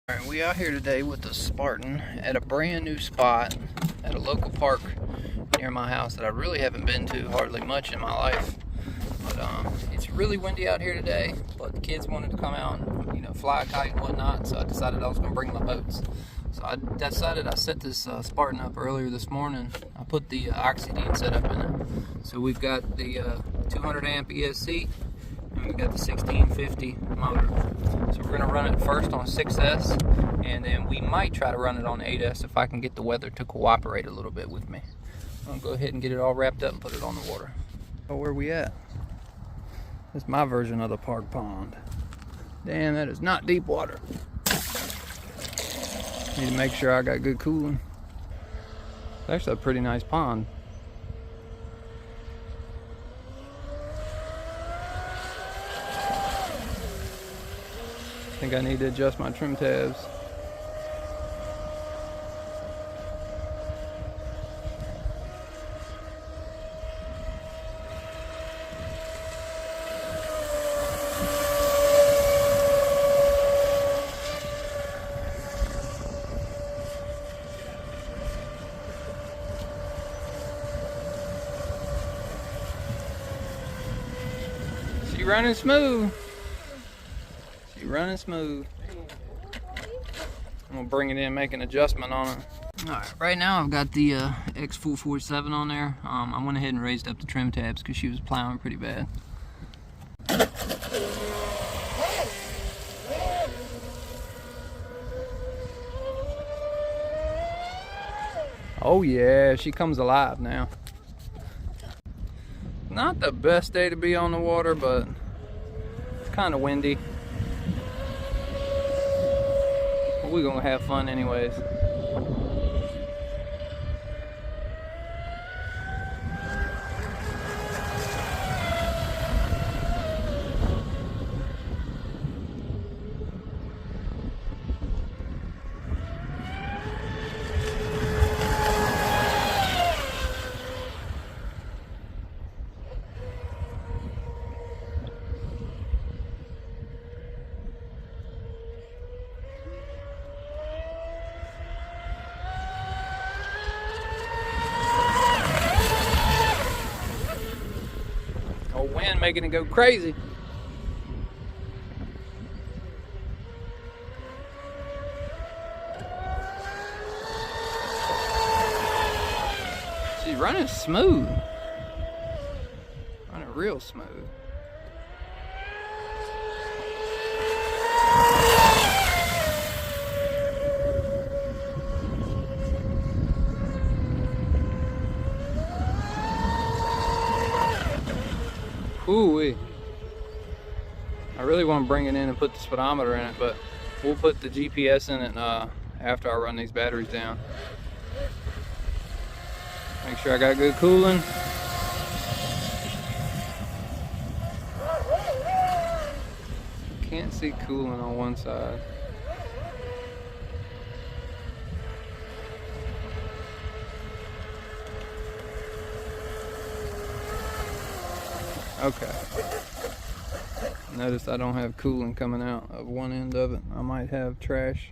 Alright, we out here today with the Spartan at a brand new spot at a local park near my house that I really haven't been to hardly much in my life. But it's really windy out here today, but the kids wanted to come out and, fly a kite and whatnot, so I decided I was going to bring my boats. So I decided I set this Spartan up earlier this morning. I put the Oxidean setup in it. So we've got the 200 amp ESC, and we've got the 1650 motor. So we're gonna run it first on 6S, and then we might try to run it on 8S if I can get the weather to cooperate a little bit with me. I'll go ahead and get it all wrapped up and put it on the water. Oh, where we at? This is my version of the park pond. Damn, that is not deep water. Need to make sure I got good cooling. It's actually a pretty nice pond. I think I need to adjust my trim tabs. She running smooth. Running smooth. I'm gonna bring it in, make an adjustment on it. Alright, right now I've got the X447 on there. I went ahead and raised up the trim tabs because she was plowing pretty bad. Oh yeah, she comes alive now. Not the best day to be on the water, but it's kind of windy. We're gonna have fun anyways. Wind making it go crazy. She's running smooth. Running real smooth. Ooh-wee. I really want to bring it in and put the speedometer in it, but we'll put the GPS in it after I run these batteries down. Make sure I got good cooling. Can't see cooling on one side. Okay. Notice I don't have cooling coming out of one end of it. I might have trash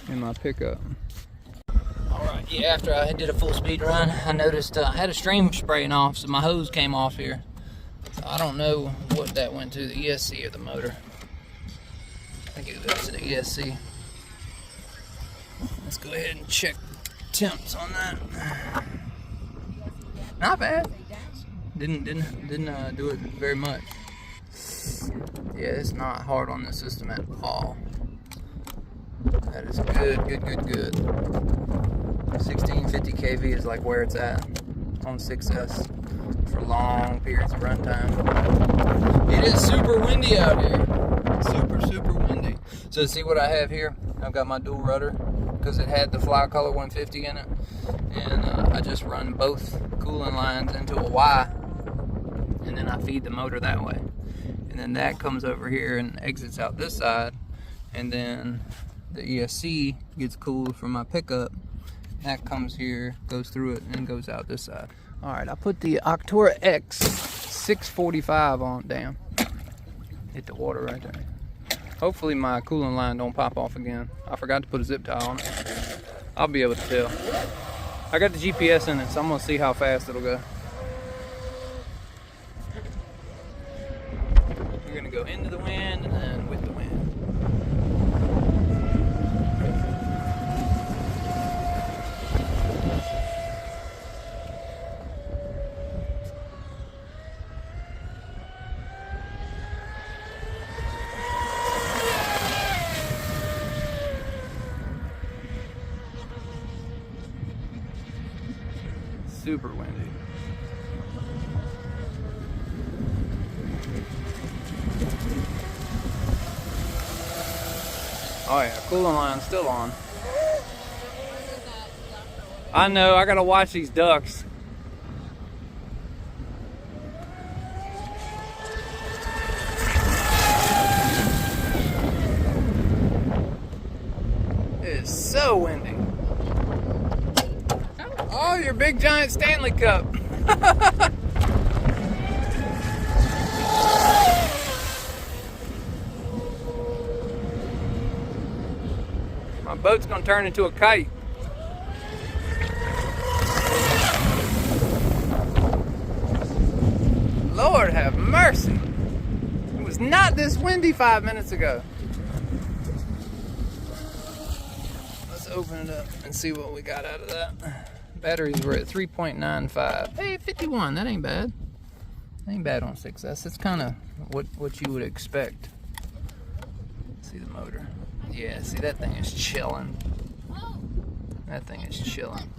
in my pickup. Alright, yeah, after I did a full speed run, I noticed I had a stream spraying off, so my hose came off here. So I don't know what that went to, the ESC or the motor. I think it goes to the ESC. Let's go ahead and check temps on that. Not bad. Didn't do it very much. Yeah, it's not hard on the system at all. That is good. 1650 kV is like where it's at on 6S for long periods of runtime. It is super windy out here. Super windy. So see what I have here? I've got my dual rudder because it had the Fly Color 150 in it, and I just run both cooling lines into a Y, and then I feed the motor that way, and then that comes over here and exits out this side, and then the ESC gets cooled from my pickup. That comes here, goes through it, and goes out this side. All right, I put the Octura X 645 on. Damn, hit the water right there. Hopefully my cooling line don't pop off again. I forgot to put a zip tie on it. I'll be able to tell. I got the GPS in it, so I'm gonna see how fast it'll go. We're gonna go into the wind and then with the wind. Super windy. Oh yeah, cooling line's still on. I know, I gotta watch these ducks. It is so windy. Oh, your big giant Stanley Cup. My boat's gonna turn into a kite. Lord have mercy. It was not this windy 5 minutes ago. Let's open it up and see what we got out of that. Batteries were at 3.95. Hey, 51, that ain't bad. That ain't bad on 6S. It's kind of what you would expect. See the motor. Yeah, see that thing is chilling. That thing is chilling.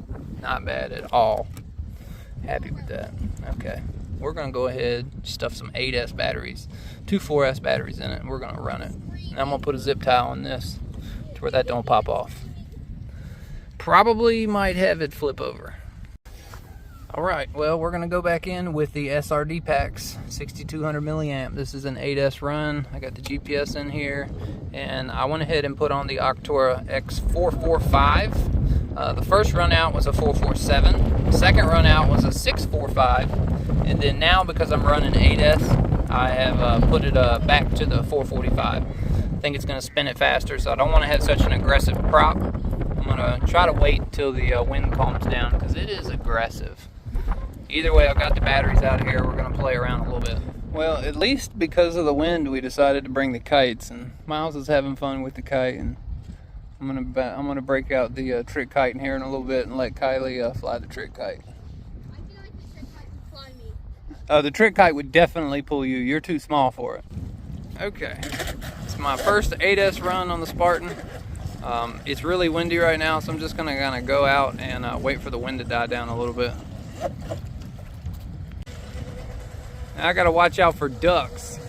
Not bad at all. Happy with that. Okay, we're gonna go ahead, stuff some 8S batteries, 2 4S batteries in it, and we're gonna run it. And I'm gonna put a zip tie on this to where that don't pop off. Probably might have it flip over. All right, well, we're gonna go back in with the SRD packs, 6200 milliamp. This is an 8S run. I got the GPS in here, and I went ahead and put on the Octora X445. The first run out was a 447. Second run out was a 645. And then now, because I'm running 8S, I have put it back to the 445. I think it's gonna spin it faster, so I don't wanna have such an aggressive prop. I'm gonna try to wait until the wind calms down, because it is aggressive. Either way, I've got the batteries out here. We're gonna play around a little bit. Well, at least because of the wind, we decided to bring the kites, and Miles is having fun with the kite, and I'm gonna break out the trick kite in here in a little bit and let Kylie fly the trick kite. I feel like the trick kite would fly me. The trick kite would definitely pull you. You're too small for it. Okay, it's my first 8S run on the Spartan. It's really windy right now, so I'm just gonna kind of go out and wait for the wind to die down a little bit. Now I gotta watch out for ducks.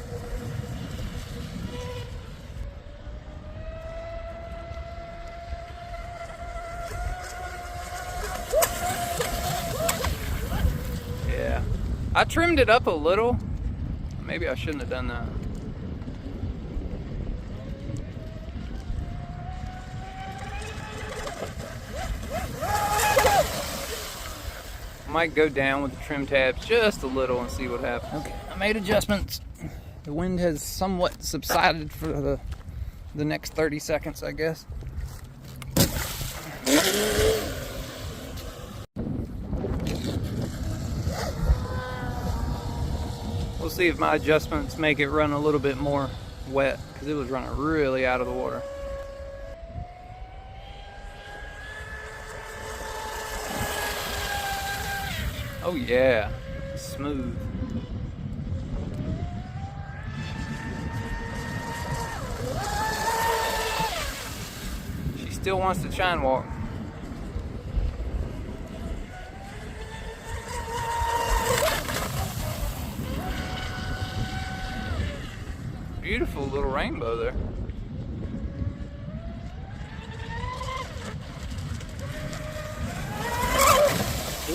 Yeah, I trimmed it up a little. Maybe I shouldn't have done that. Might go down with the trim tabs just a little and see what happens. Okay, I made adjustments. The wind has somewhat subsided for the next 30 seconds, I guess. We'll see if my adjustments make it run a little bit more wet, because it was running really out of the water. Oh yeah, smooth. She still wants to shine walk. Beautiful little rainbow there.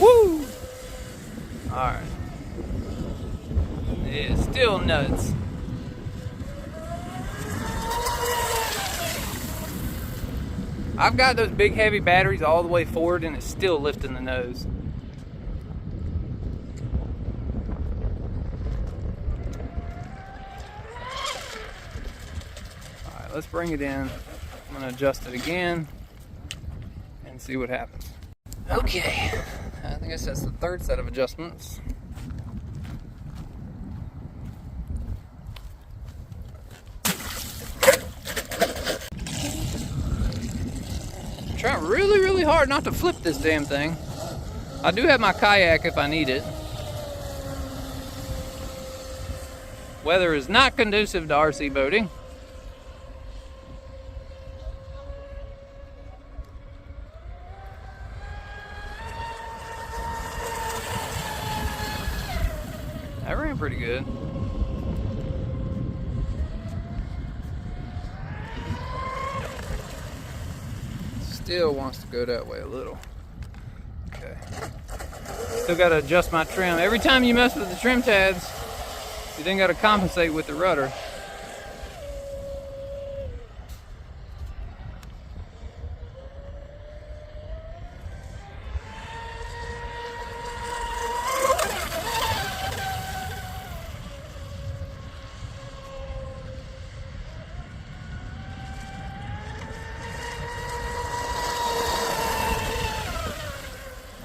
Woo! Alright. It's still nuts. I've got those big heavy batteries all the way forward and it's still lifting the nose. let's bring it in. I'm gonna adjust it again and see what happens. Okay, I think that's the third set of adjustments. Trying really, really hard not to flip this damn thing. I do have my kayak if I need it. Weather is not conducive to RC boating. That ran pretty good. Still wants to go that way a little. Okay. Still got to adjust my trim. Every time you mess with the trim tabs, you then got to compensate with the rudder.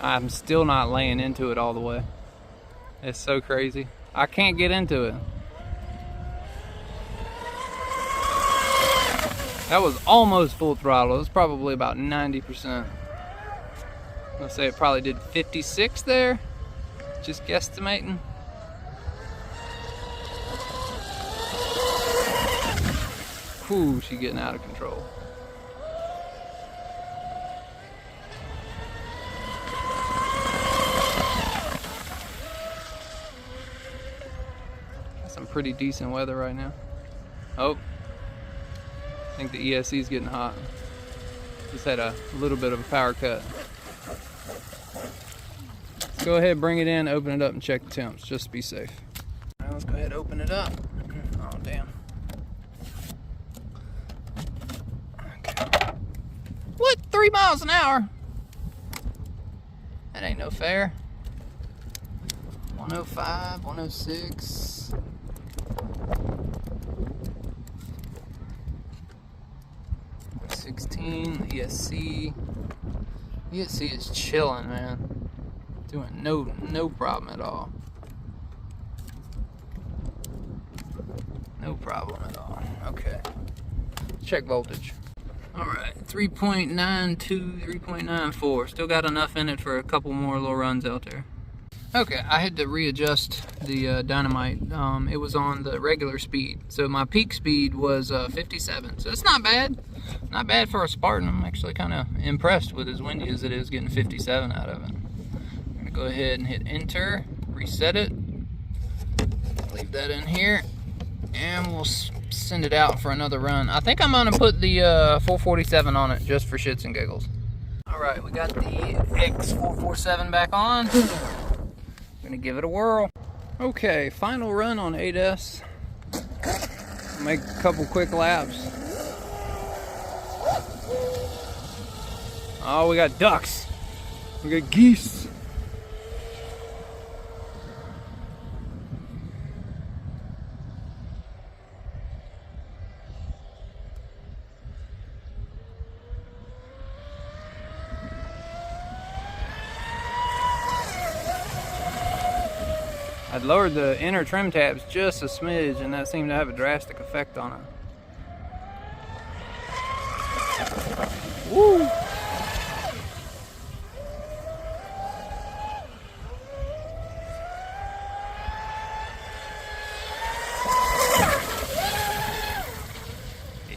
I'm still not laying into it all the way. It's so crazy. I can't get into it. That was almost full throttle. It was probably about 90%. Let's say it probably did 56 there. Just guesstimating. Whew, she's getting out of control. Some pretty decent weather right now. Oh, I think the ESC is getting hot. Just had a little bit of a power cut. Let's go ahead, bring it in, open it up, and check the temps, just to be safe. All right, let's go ahead and open it up. Oh, damn. Okay. What? 3 miles an hour? That ain't no fair. 105, 106. 16, ESC. ESC is chilling, man. Doing no problem at all. No problem at all. Okay. Check voltage. Alright, 3.92, 3.94. Still got enough in it for a couple more little runs out there. Okay, I had to readjust the dynamite. It was on the regular speed. So my peak speed was 57. So it's not bad. Not bad for a Spartan. I'm actually kind of impressed with as windy as it is, getting 57 out of it. I'm going to go ahead and hit enter, reset it. Leave that in here. And we'll send it out for another run. I think I'm going to put the 447 on it just for shits and giggles. Alright, we got the X447 back on. Gonna give it a whirl. Okay, final run on 8S. Make a couple quick laps. Oh, we got ducks. We got geese. I'd lowered the inner trim tabs just a smidge, and that seemed to have a drastic effect on it. Woo!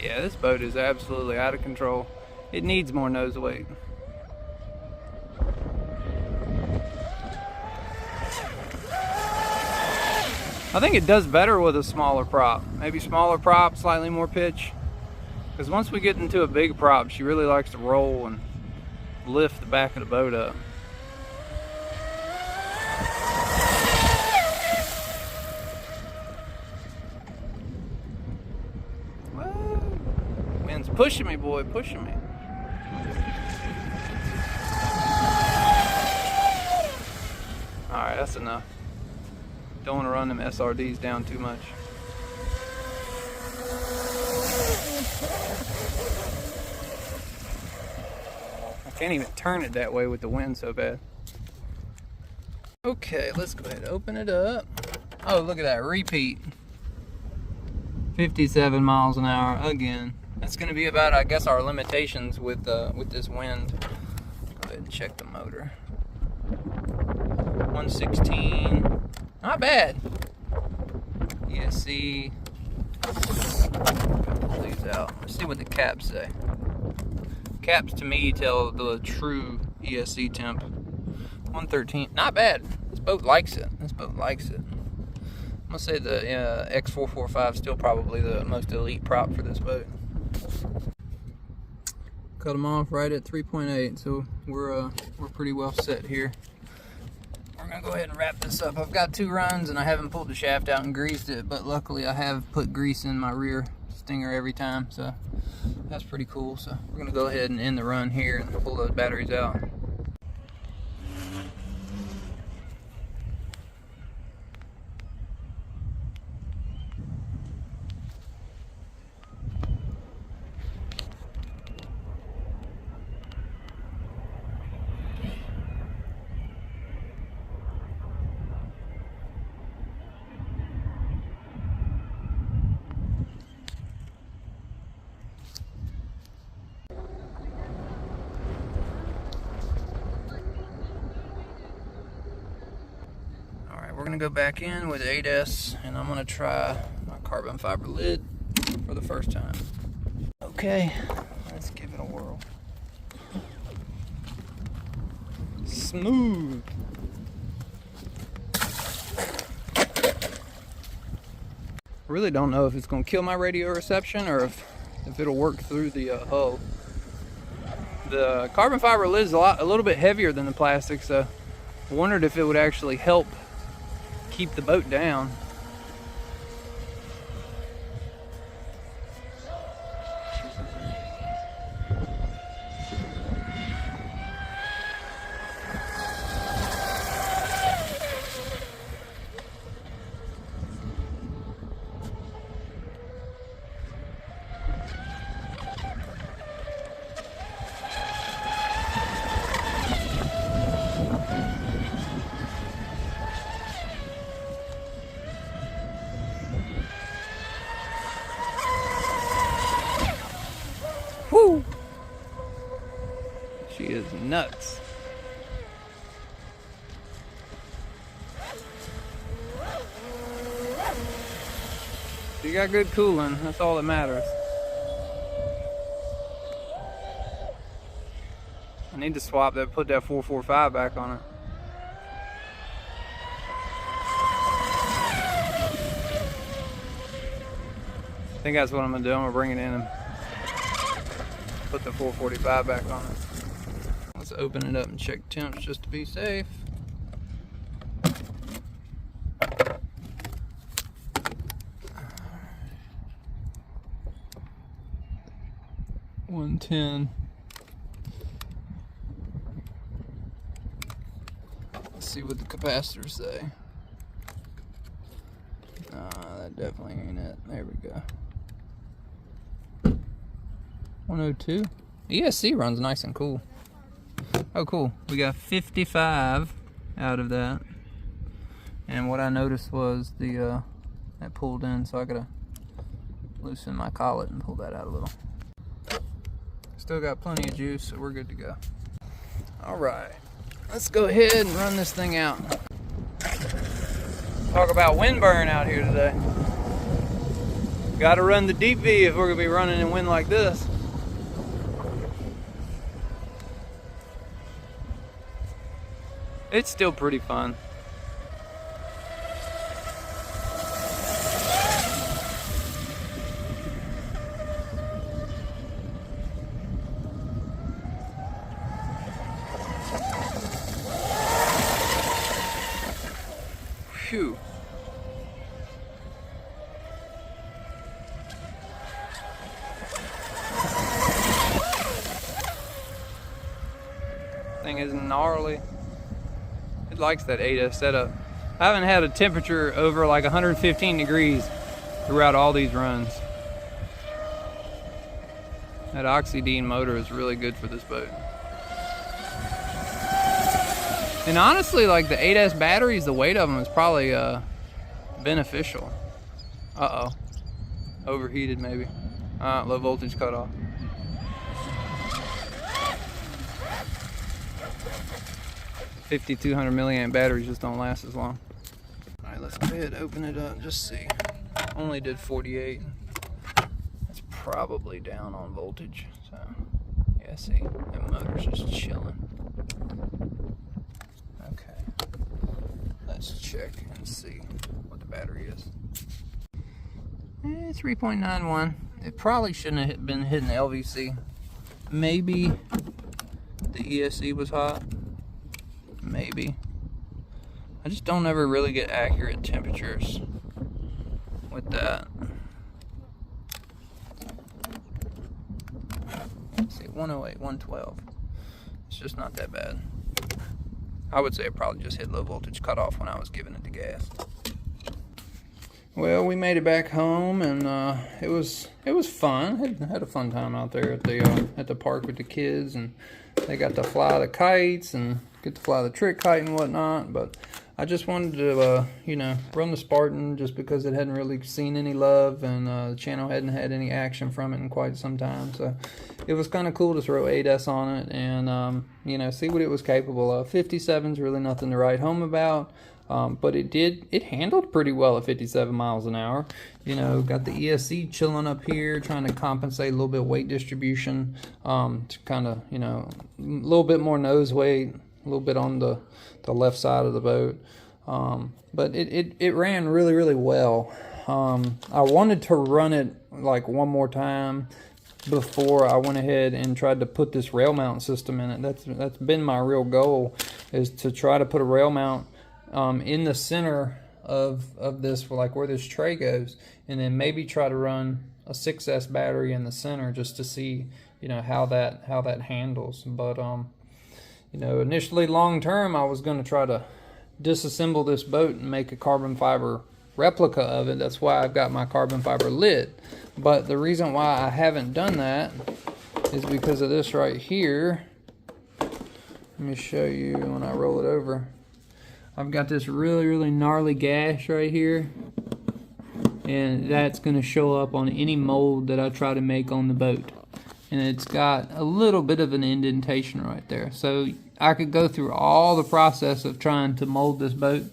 Yeah, this boat is absolutely out of control. It needs more nose weight. I think it does better with a smaller prop. Maybe smaller prop, slightly more pitch. Because once we get into a big prop, she really likes to roll and lift the back of the boat up. Whoa. Wind's pushing me, boy, pushing me. Alright, that's enough. Don't want to run them SRDs down too much. Can't even turn it that way with the wind so bad. Okay, let's go ahead and open it up. Oh, look at that, repeat. 57 miles an hour again. That's gonna be about, I guess, our limitations with this wind. Go ahead and check the motor. 116, not bad. ESC. Pull these out. Let's see what the caps say. Caps to me tell the true ESC temp. 113, not bad. This boat likes it. This boat likes it. I'm gonna say the X445 is still probably the most elite prop for this boat. Cut them off right at 3.8, so we're pretty well set here. We're gonna go ahead and wrap this up. I've got 2 runs and I haven't pulled the shaft out and greased it, but luckily I have put grease in my rear stinger every time, so that's pretty cool. So we're gonna go ahead and end the run here and pull those batteries out. We're gonna go back in with 8S and I'm gonna try my carbon fiber lid for the first time. Okay, let's give it a whirl. Smooth. Really don't know if it's gonna kill my radio reception or if it'll work through the hull. The carbon fiber lid is a little bit heavier than the plastic, so I wondered if it would actually help keep the boat down. Woo! She is nuts. She got good cooling, that's all that matters. I need to swap that, put that 445 back on it. I think that's what I'm gonna do. I'm gonna bring it in and put the 445 back on it. Let's open it up and check temps just to be safe. $110. Let's see what the capacitors say. That definitely ain't it. There we go. 102. ESC runs nice and cool. Oh, cool. We got 55 out of that. And what I noticed was the that pulled in, so I gotta loosen my collet and pull that out a little. Still got plenty of juice, so we're good to go. All right, let's go ahead and run this thing out. Talk about wind burn out here today. Gotta run the deep V if we're gonna be running in wind like this. It's still pretty fun. Phew. Thing is gnarly. It likes that 8S setup. I haven't had a temperature over like 115 degrees throughout all these runs. That Oxidean motor is really good for this boat. And honestly, like the 8S batteries, the weight of them is probably beneficial. Uh-oh. Overheated maybe. Low voltage cut off. $5,200 milliamp batteries just don't last as long. All right, let's go ahead and open it up, just see. Only did 48. That's probably down on voltage. So, yeah, see, that motor's just chilling. Okay, let's check and see what the battery is. 3.91. It probably shouldn't have been hitting the LVC. Maybe the ESC was hot. Maybe. I just don't ever really get accurate temperatures with that. Let's see, 108, 112. It's just not that bad. I would say it probably just hit low voltage cutoff when I was giving it the gas. Well, we made it back home, and it was fun. Had a fun time out there at the park with the kids, and they got to fly the kites and get to fly the trick kite and whatnot. But I just wanted to, you know, run the Spartan just because it hadn't really seen any love, and the channel hadn't had any action from it in quite some time. So it was kind of cool to throw 8S on it and, you know, see what it was capable of. 57's really nothing to write home about. But it handled pretty well at 57 miles an hour. You know, got the ESC chilling up here, trying to compensate a little bit of weight distribution, to kind of, you know, a little bit more nose weight, a little bit on the left side of the boat. But it ran really, really well. I wanted to run it like one more time before I went ahead and tried to put this rail mount system in it. That's been my real goal, is to try to put a rail mount in the center of this, like where this tray goes, and then maybe try to run a 6S battery in the center just to see, you know, how that handles. But you know, initially long term I was going to try to disassemble this boat and make a carbon fiber replica of it. That's why I've got my carbon fiber lid. But the reason why I haven't done that is because of this right here. Let me show you when I roll it over. I've got this really, really gnarly gash right here, and that's going to show up on any mold that I try to make on the boat. And it's got a little bit of an indentation right there. So I could go through all the process of trying to mold this boat,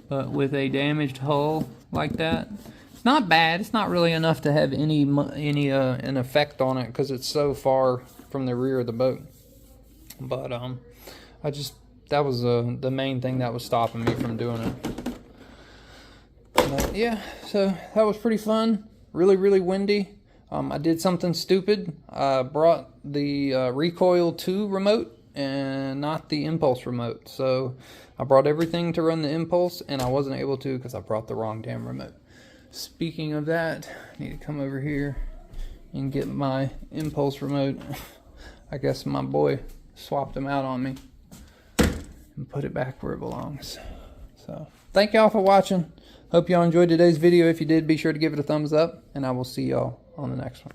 but with a damaged hull like that, it's not bad. It's not really enough to have any an effect on it because it's so far from the rear of the boat. But that was the main thing that was stopping me from doing it. But yeah, so that was pretty fun. Really, really windy. I did something stupid. I brought the recoil 2 remote and not the impulse remote. So I brought everything to run the impulse, and I wasn't able to because I brought the wrong damn remote. Speaking of that, I need to come over here and get my impulse remote. I guess my boy swapped them out on me and put it back where it belongs. So thank y'all for watching. Hope y'all enjoyed today's video. If you did, be sure to give it a thumbs up, and I will see y'all on the next one.